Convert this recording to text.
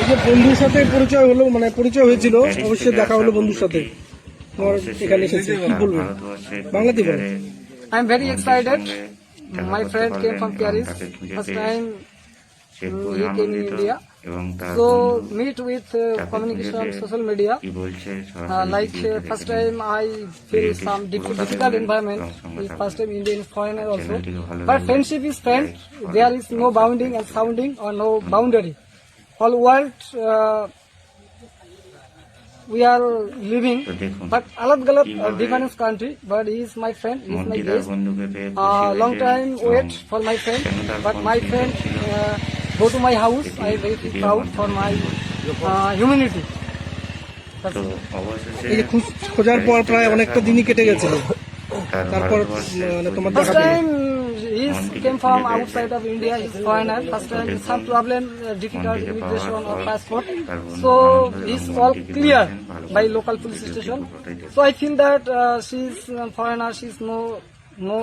এই যে বন্ধুর সাথে পরিচয় হলো, মানে পরিচয় হয়েছিল, অবশ্যই দেখা হলো বন্ধুর সাথে, তোমার এখানে এসেছে, কি বলবে বাংলাতে বলো? I'm very excited. My friend came from Paris. First time he came in India. So meet with communication, social media. First time I feel some difficult environment. With first time Indian foreigner also. But friendship is friend. There is no bounding and sounding or no boundary. Whole world we are living, but alat different country. But he is my friend. He is my guest. Long time wait for my friend, but my friend go to my house. I am very proud for my humanity. That's it. এই যে খোঁজার পর প্রায় অনেকটা দিনই কেটে গেছিল, তারপর মানে তোমার First দেখা পেয়ে time he came from outside of India. He's foreigner. First time some problem, difficult immigration or passport. So he's all clear by local police station. So I feel that she's foreigner. She's no